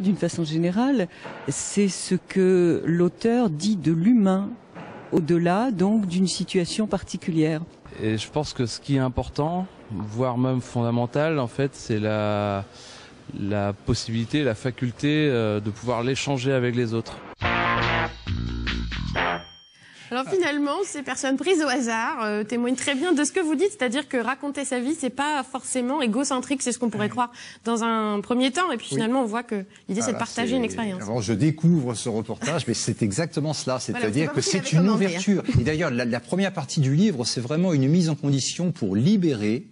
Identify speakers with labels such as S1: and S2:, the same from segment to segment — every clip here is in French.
S1: D'une façon générale, c'est ce que l'auteur dit de l'humain, au-delà donc d'une situation particulière.
S2: Et je pense que ce qui est important, voire même fondamental, en fait, c'est la possibilité, la faculté de pouvoir l'échanger avec les autres.
S3: Alors finalement, ces personnes prises au hasard témoignent très bien de ce que vous dites, c'est-à-dire que raconter sa vie, c'est pas forcément égocentrique, c'est ce qu'on pourrait croire dans un premier temps, et puis finalement on voit que l'idée c'est de partager une expérience.
S4: Alors je découvre ce reportage, mais c'est exactement cela, c'est-à-dire que c'est une ouverture. Et d'ailleurs, la première partie du livre, c'est vraiment une mise en condition pour libérer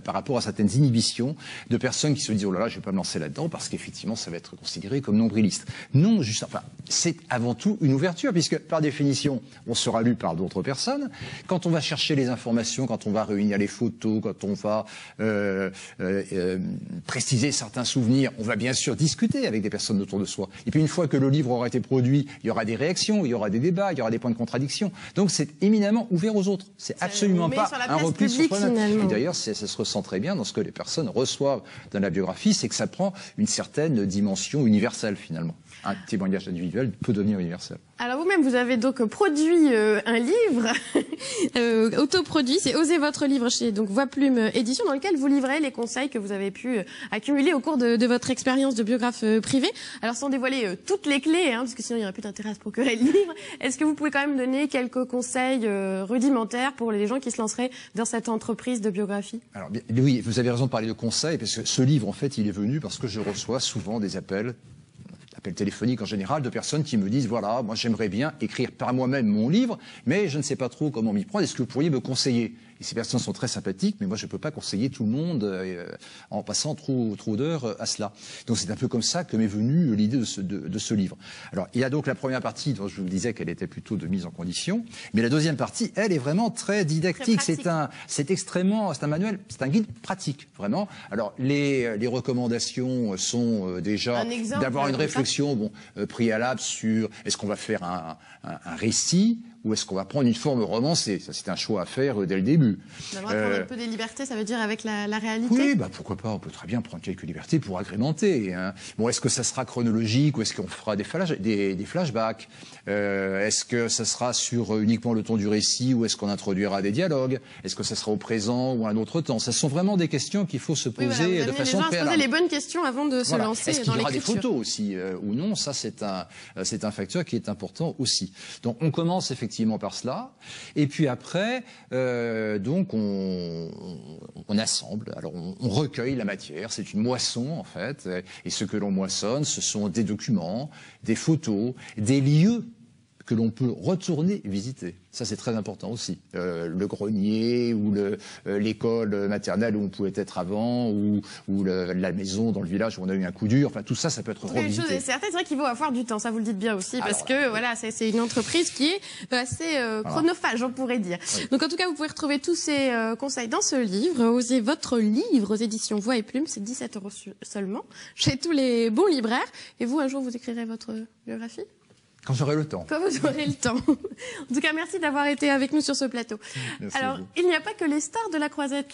S4: par rapport à certaines inhibitions de personnes qui se disent « Oh là là, je ne vais pas me lancer là-dedans parce qu'effectivement, ça va être considéré comme nombriliste ». Non, c'est avant tout une ouverture puisque, par définition, on sera lu par d'autres personnes. Quand on va chercher les informations, quand on va réunir les photos, quand on va préciser certains souvenirs, on va bien sûr discuter avec des personnes autour de soi. Et puis, une fois que le livre aura été produit, il y aura des réactions, il y aura des débats, il y aura des points de contradiction. Donc, c'est éminemment ouvert aux autres. C'est absolument pas un repli sur soi-même. Et d'ailleurs, ça se ressent très bien dans ce que les personnes reçoivent dans la biographie, c'est que ça prend une certaine dimension universelle finalement. Un témoignage individuel peut devenir universel.
S3: Alors vous-même, vous avez donc produit un livre autoproduit, c'est Osez votre livre chez donc Voix Plume Édition, dans lequel vous livrez les conseils que vous avez pu accumuler au cours de votre expérience de biographe privé. Alors sans dévoiler toutes les clés, parce que sinon il n'y aurait plus d'intérêt à se procurer le livre, est-ce que vous pouvez quand même donner quelques conseils rudimentaires pour les gens qui se lanceraient dans cette entreprise de biographie?
S4: Alors oui, vous avez raison de parler de conseils, parce que ce livre, en fait, il est venu parce que je reçois souvent des appels téléphoniques en général, de personnes qui me disent « Voilà, moi j'aimerais bien écrire par moi-même mon livre, mais je ne sais pas trop comment m'y prendre, est-ce que vous pourriez me conseiller ?» Et ces personnes sont très sympathiques, mais moi je ne peux pas conseiller tout le monde en passant trop d'heures à cela. Donc c'est un peu comme ça que m'est venue l'idée de ce livre. Alors il y a donc la première partie dont je vous disais qu'elle était plutôt de mise en condition, mais la deuxième partie, elle est vraiment très didactique. C'est un manuel, c'est un guide pratique, vraiment. Alors les recommandations sont déjà d'avoir une réflexion préalable sur est-ce qu'on va faire un récit ou est-ce qu'on va prendre une forme romancée? Ça, c'est un choix à faire dès le début.
S3: On a le droit de prendre un peu des libertés, ça veut dire avec la réalité?
S4: Oui, pourquoi pas, on peut très bien prendre quelques libertés pour agrémenter. Bon, est-ce que ça sera chronologique ou est-ce qu'on fera des flashbacks? Est-ce que ça sera sur uniquement le ton du récit ou est-ce qu'on introduira des dialogues? Est-ce que ça sera au présent ou à un autre temps? Ce sont vraiment des questions qu'il faut se poser de façon préalable.
S3: Les gens à se poser les bonnes questions avant de se lancer dans l'écriture.
S4: Est-ce qu'il y aura des photos aussi ou non? Ça, c'est un facteur qui est important aussi. Donc, on commence effectivement par cela, et puis après, donc on assemble. Alors on recueille la matière, c'est une moisson en fait, et ce que l'on moissonne, ce sont des documents, des photos, des lieux que l'on peut retourner visiter. Ça, c'est très important aussi. Le grenier ou l'école maternelle où on pouvait être avant ou la maison dans le village où on a eu un coup dur. Enfin, tout ça, ça peut être revisité.
S3: Une chose est certaine, c'est vrai qu'il faut avoir du temps. Ça, vous le dites bien aussi, parce que voilà, c'est une entreprise qui est assez chronophage, on pourrait dire. Oui. Donc, en tout cas, vous pouvez retrouver tous ces conseils dans ce livre. Osez votre livre aux éditions Voix et Plume. C'est 17 € seulement chez tous les bons libraires. Et vous, un jour, vous écrirez votre biographie?
S4: Quand j'aurai le temps.
S3: Quand vous aurez le temps. En tout cas, merci d'avoir été avec nous sur ce plateau.
S4: Merci.
S3: Alors, il n'y a pas que les stars de la croisette